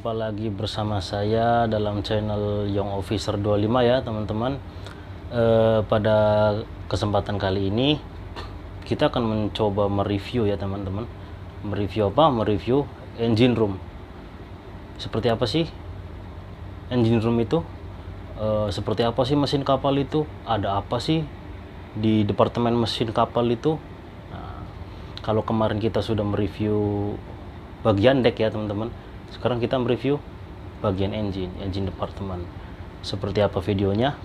Jumpa lagi bersama saya dalam channel Young Officer 25 ya teman-teman. Pada kesempatan kali ini kita akan mencoba mereview ya teman-teman. Mereview apa? Mereview engine room. Seperti apa sih engine room itu? Seperti apa sih mesin kapal itu? Ada apa sih di departemen mesin kapal itu? Nah, kalau kemarin kita sudah mereview bagian deck ya teman-teman, sekarang kita mereview bagian engine departemen. Seperti apa videonya?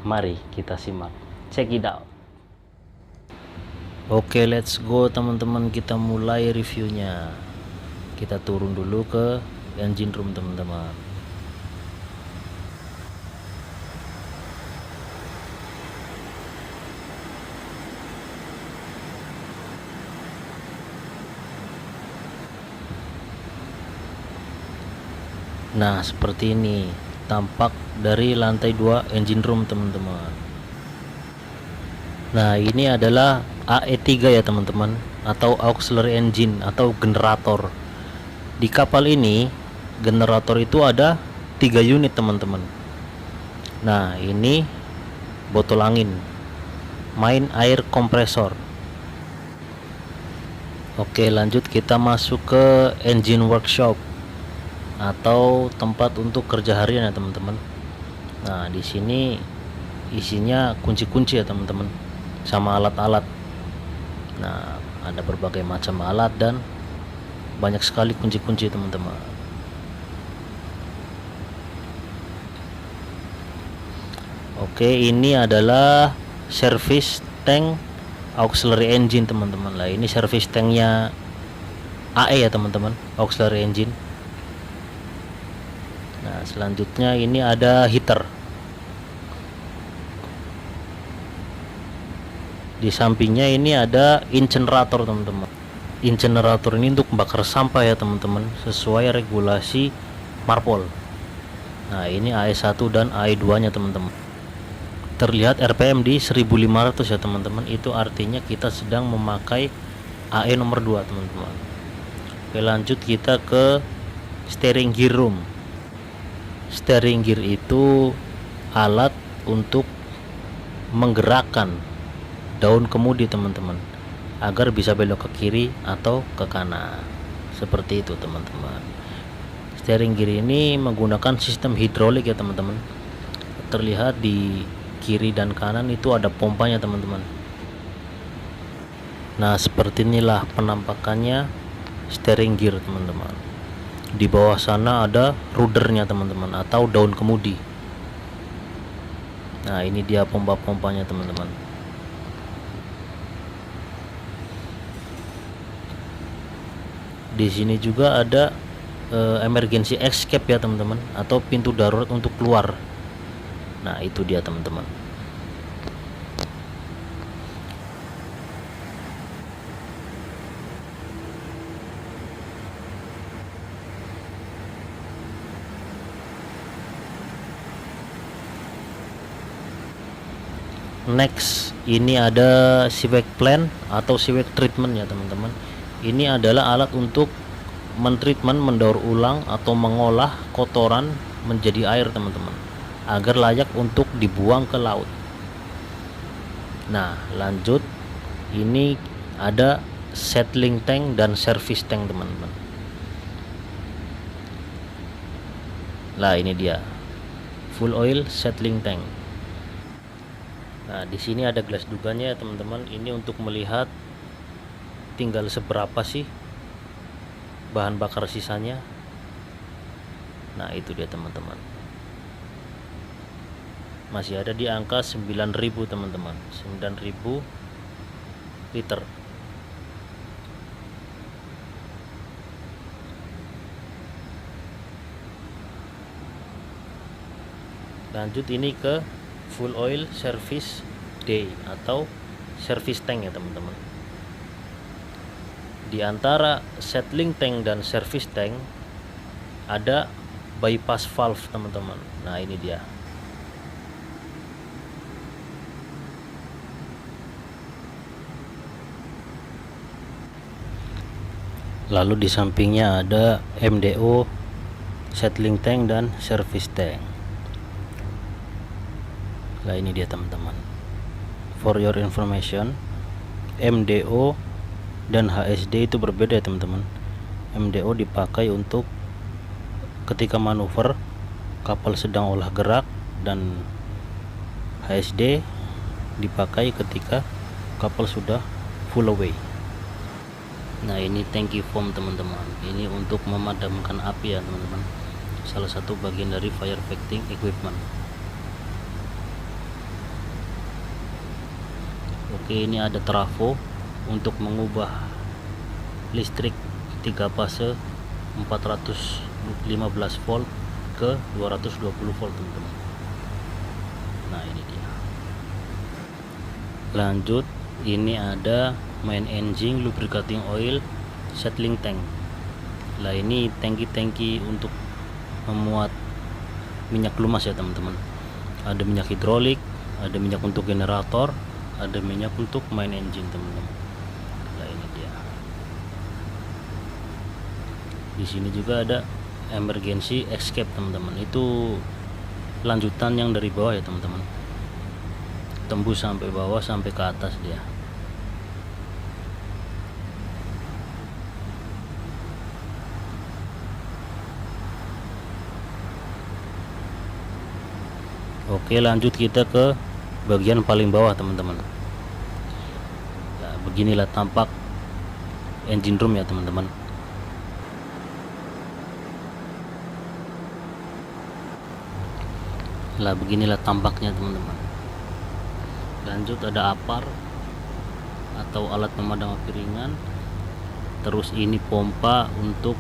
Mari kita simak, check it out. Oke, let's go teman-teman, kita mulai reviewnya. Kita turun dulu ke engine room teman-teman. Nah, seperti ini tampak dari lantai 2 engine room teman-teman. Nah, ini adalah AE3 ya teman-teman, atau auxiliary engine atau generator. Di kapal ini generator itu ada 3 unit teman-teman. Nah, ini botol angin, main air kompresor. Oke, lanjut kita masuk ke engine workshop atau tempat untuk kerja harian ya teman-teman. Nah, di sini isinya kunci-kunci ya teman-teman, sama alat-alat. Nah, ada berbagai macam alat dan banyak sekali kunci-kunci teman-teman. Oke, ini adalah service tank auxiliary engine teman-teman. Lah, ini service tanknya AE ya teman-teman, auxiliary engine. Nah, selanjutnya ini ada heater. Di sampingnya ini ada incinerator teman-teman. Incinerator ini untuk membakar sampah ya teman-teman, sesuai regulasi Marpol. Nah, ini AE1 dan AE2 nya teman-teman. Terlihat RPM di 1500 ya teman-teman. Itu artinya kita sedang memakai AE nomor 2 teman-teman. Oke, lanjut kita ke steering gear room. Steering gear itu alat untuk menggerakkan daun kemudi teman-teman, agar bisa belok ke kiri atau ke kanan. Seperti itu teman-teman. Steering gear ini menggunakan sistem hidrolik ya teman-teman. Terlihat di kiri dan kanan itu ada pompanya teman-teman. Nah, seperti inilah penampakannya steering gear teman-teman. Di bawah sana ada ruddernya teman-teman, atau daun kemudi. Nah, ini dia pompa-pompanya teman-teman. Di sini juga ada emergency escape ya teman-teman, atau pintu darurat untuk keluar. Nah, itu dia teman-teman. Next, ini ada sewage plant atau sewage treatment ya teman-teman. Ini adalah alat untuk mentreatment, mendaur ulang atau mengolah kotoran menjadi air teman-teman, agar layak untuk dibuang ke laut. Nah, lanjut, ini ada settling tank dan service tank teman-teman. Lah, ini dia full oil settling tank. Nah, di sini ada gelas duganya ya teman-teman. Ini untuk melihat tinggal seberapa sih bahan bakar sisanya. Nah, itu dia teman-teman. Masih ada di angka 9.000 teman-teman, 9.000 liter. Lanjut, ini ke full oil service day atau service tank ya teman-teman. Di antara settling tank dan service tank ada bypass valve teman-teman. Nah, ini dia. Lalu di sampingnya ada MDO settling tank dan service tank. Nah ini dia teman-teman, for your information, MDO dan HSD itu berbeda ya teman-teman. MDO dipakai untuk ketika manuver kapal sedang olah gerak, dan HSD dipakai ketika kapal sudah full away. Nah ini tangki foam teman-teman, ini untuk memadamkan api ya teman-teman, salah satu bagian dari fire fighting equipment. Oke, ini ada trafo untuk mengubah listrik 3 fase 415 volt ke 220 volt teman-teman. Nah ini dia. Lanjut, ini ada main engine, lubricating oil, settling tank. Nah ini tangki-tangki untuk memuat minyak lumas ya teman-teman. Ada minyak hidrolik, ada minyak untuk generator, ada minyak untuk main engine teman-teman. Nah ini dia. Di sini juga ada emergency escape teman-teman, itu lanjutan yang dari bawah ya teman-teman, tembus sampai bawah sampai ke atas dia. Oke, lanjut kita ke bagian paling bawah teman-teman. Nah, beginilah tampak engine room ya teman-teman. Lah beginilah tampaknya teman-teman. Lanjut ada APAR atau alat pemadam api ringan. Terus ini pompa untuk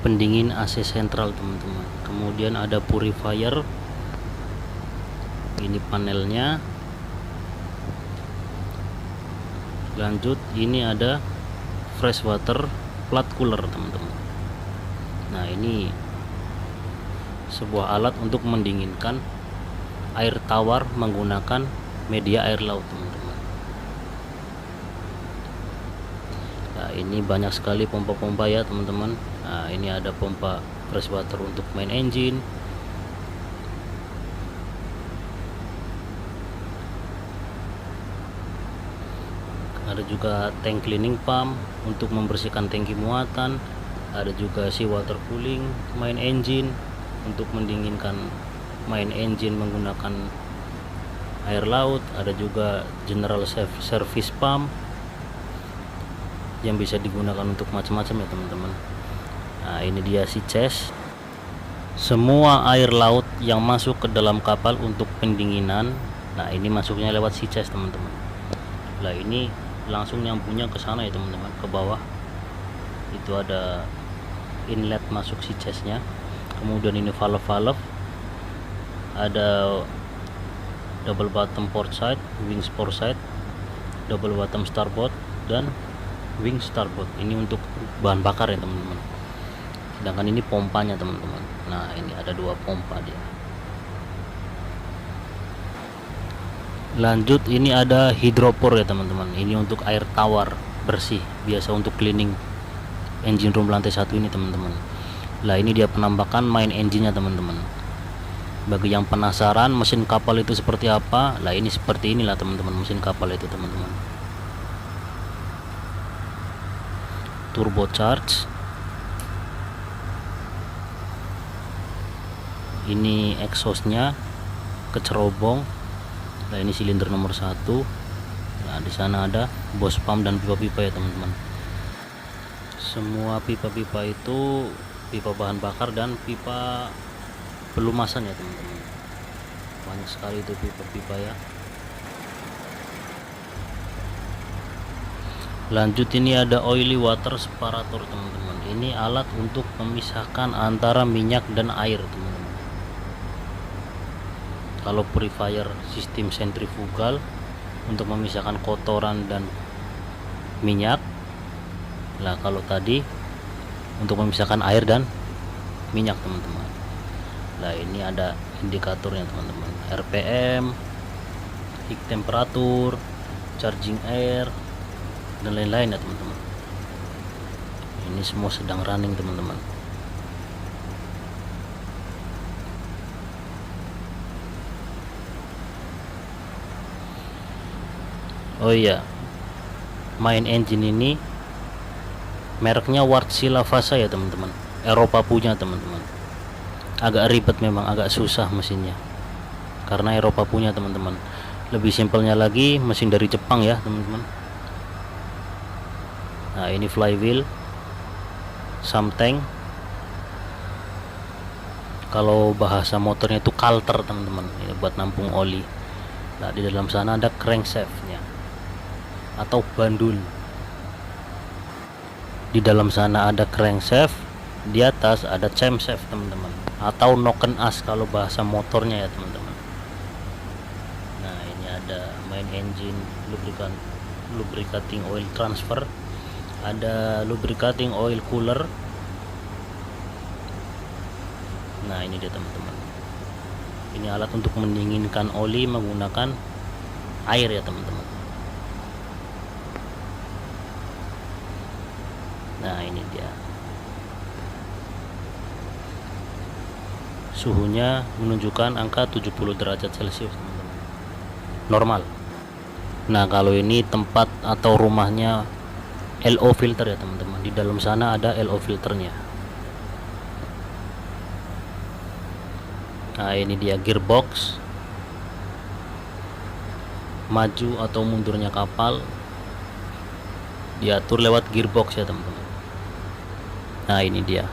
pendingin AC sentral teman-teman. Kemudian ada purifier. Ini panelnya. Lanjut ini ada fresh water plat cooler teman-teman. Nah ini sebuah alat untuk mendinginkan air tawar menggunakan media air laut teman-teman. Nah ini banyak sekali pompa-pompa ya teman-teman. Nah ini ada pompa fresh water untuk main engine. Ada juga tank cleaning pump untuk membersihkan tangki muatan. Ada juga sea water cooling main engine untuk mendinginkan main engine menggunakan air laut. Ada juga general service pump yang bisa digunakan untuk macam-macam ya teman-teman. Nah ini dia si chest. Semua air laut yang masuk ke dalam kapal untuk pendinginan, nah ini masuknya lewat si chest teman-teman. Nah ini langsung nyambungnya ke sana ya teman-teman, ke bawah itu ada inlet masuk si chestnya. Kemudian ini valve, ada double bottom port side, wings port side, double bottom starboard, dan wing starboard. Ini untuk bahan bakar ya teman-teman. Sedangkan ini pompanya teman-teman. Nah ini ada 2 pompa dia. Lanjut ini ada hidropor ya teman-teman. Ini untuk air tawar bersih, biasa untuk cleaning engine room lantai 1 ini teman-teman. Lah ini dia penampakan main engine-nya teman-teman. Bagi yang penasaran mesin kapal itu seperti apa, lah ini seperti inilah teman-teman mesin kapal itu teman-teman. Turbocharge. Ini exhaustnya kecerobong. Nah ini silinder nomor 1. Nah di sana ada bos pump dan pipa-pipa ya teman-teman. Semua pipa-pipa itu pipa bahan bakar dan pipa pelumasan ya teman-teman. Banyak sekali itu pipa-pipa ya. Lanjut ini ada oily water separator teman-teman. Ini alat untuk memisahkan antara minyak dan air teman-teman. Kalau purifier sistem sentrifugal untuk memisahkan kotoran dan minyak. Lah kalau tadi untuk memisahkan air dan minyak teman-teman. Nah ini ada indikatornya teman-teman, RPM, heat temperatur, charging air, dan lain-lain ya teman-teman. Ini semua sedang running teman-teman. Oh iya, main engine ini mereknya Wärtsilä Fasa ya teman-teman, Eropa punya teman-teman. Agak ribet memang, agak susah mesinnya karena Eropa punya teman-teman. Lebih simpelnya lagi, mesin dari Jepang ya teman-teman. Nah ini flywheel, something, kalau bahasa motornya itu kalter teman-teman, ini buat nampung oli. Nah di dalam sana ada crankshaftnya atau bandul. Di dalam sana ada crankshaft, di atas ada camshaft teman-teman, atau noken as kalau bahasa motornya ya teman-teman. Nah ini ada main engine, lubricating oil transfer, ada lubricating oil cooler. Nah ini dia teman-teman, ini alat untuk mendinginkan oli menggunakan air ya teman-teman. Nah ini dia, suhunya menunjukkan angka 70 derajat Celcius teman-teman, normal. Nah kalau ini tempat atau rumahnya LO filter ya teman-teman, di dalam sana ada LO filternya. Nah ini dia gearbox, maju atau mundurnya kapal diatur lewat gearbox ya teman-teman. Nah ini dia,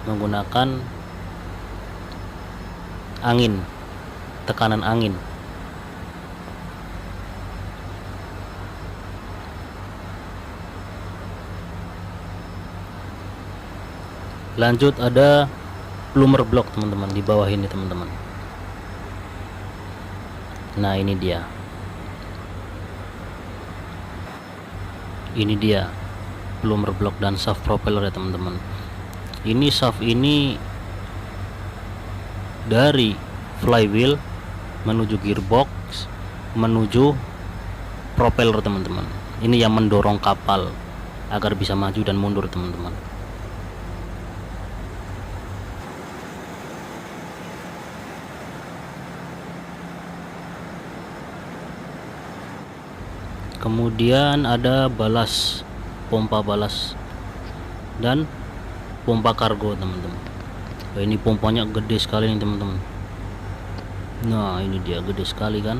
menggunakan angin, tekanan angin. Lanjut ada plumber block teman-teman di bawah ini teman-teman. Nah ini dia, plumber block dan shaft propeller ya teman-teman. Ini shaft ini dari flywheel menuju gearbox menuju propeller teman-teman. Ini yang mendorong kapal agar bisa maju dan mundur teman-teman. Kemudian ada balas, pompa balas dan pompa kargo teman-teman. Ini pompanya gede sekali nih teman-teman. Nah ini dia, gede sekali kan.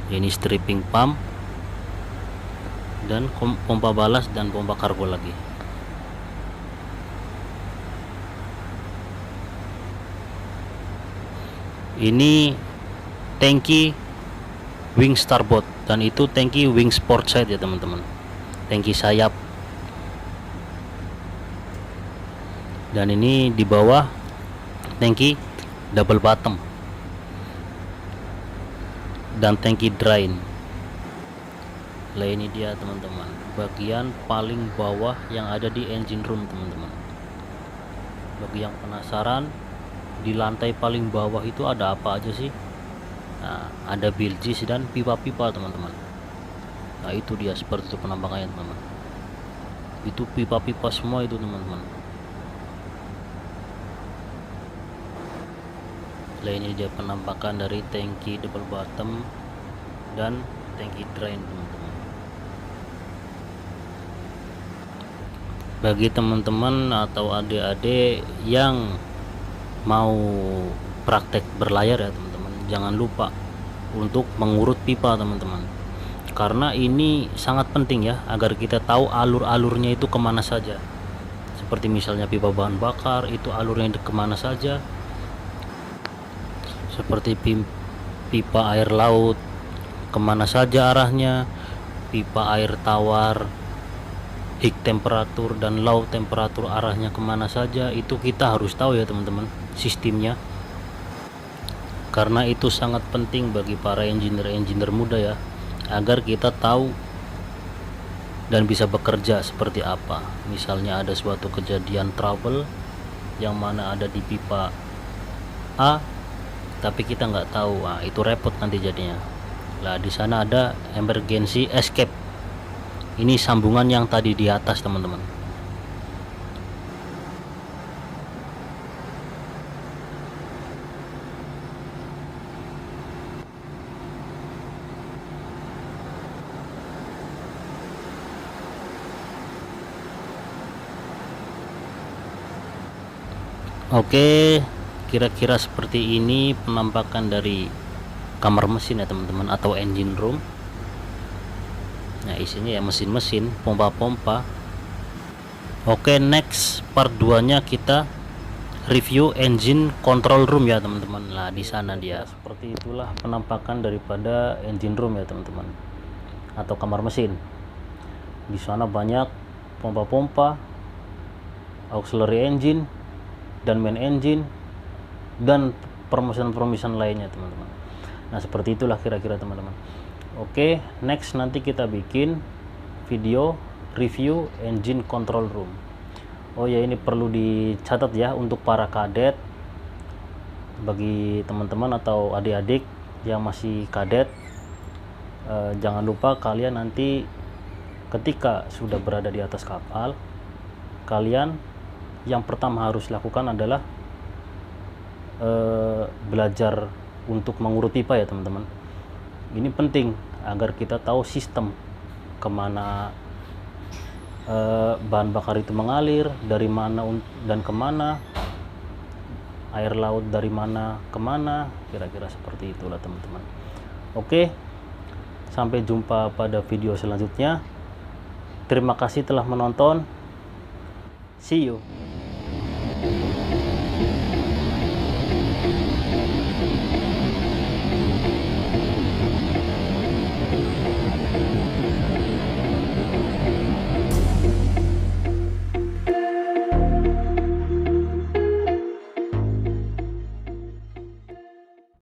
Ini stripping pump dan pompa balas dan pompa kargo lagi. Ini tangki wing starboard dan itu tangki wing sport side ya teman-teman, tangki sayap. Dan ini di bawah tangki double bottom dan tangki drain. Lah ini dia teman-teman, bagian paling bawah yang ada di engine room teman-teman. Bagi yang penasaran, di lantai paling bawah itu ada apa aja sih? Nah, ada bilges dan pipa-pipa teman-teman. Nah itu dia, seperti itu penampakannya teman-teman. Itu pipa-pipa semua itu teman-teman. Nah ini dia penampakan dari tangki double bottom dan tangki drain teman-teman. Bagi teman-teman atau adik-adik yang mau praktek berlayar ya teman-teman, jangan lupa untuk mengurut pipa teman-teman, karena ini sangat penting ya, agar kita tahu alur-alurnya itu kemana saja. Seperti misalnya pipa bahan bakar itu alurnya kemana saja, seperti pipa air laut kemana saja arahnya, pipa air tawar high temperatur dan low temperatur arahnya kemana saja. Itu kita harus tahu ya teman-teman sistemnya, karena itu sangat penting bagi para engineer muda ya, agar kita tahu dan bisa bekerja seperti apa. Misalnya ada suatu kejadian trouble yang mana ada di pipa A tapi kita nggak tahu, itu repot nanti jadinya. Lah di sana ada emergency escape. Ini sambungan yang tadi di atas teman-teman. Oke, kira-kira seperti ini penampakan dari kamar mesin ya teman-teman, atau engine room. Nah, isinya ya mesin-mesin, pompa-pompa. Oke, next part 2 nya kita review engine control room ya teman-teman. Nah, di sana dia. Seperti itulah penampakan daripada engine room ya teman-teman, atau kamar mesin. Di sana banyak pompa-pompa, auxiliary engine, dan main engine, dan permesin-permesin lainnya teman-teman. Nah, seperti itulah kira-kira teman-teman. Oke, next nanti kita bikin video review engine control room. Oh ya, ini perlu dicatat ya untuk para kadet, bagi teman-teman atau adik-adik yang masih kadet, jangan lupa kalian nanti ketika sudah berada di atas kapal, kalian yang pertama harus lakukan adalah belajar untuk mengurut pipa ya teman-teman. Ini penting agar kita tahu sistem kemana bahan bakar itu mengalir, dari mana dan kemana, air laut dari mana kemana, kira-kira seperti itulah teman-teman. Oke, sampai jumpa pada video selanjutnya. Terima kasih telah menonton. See you.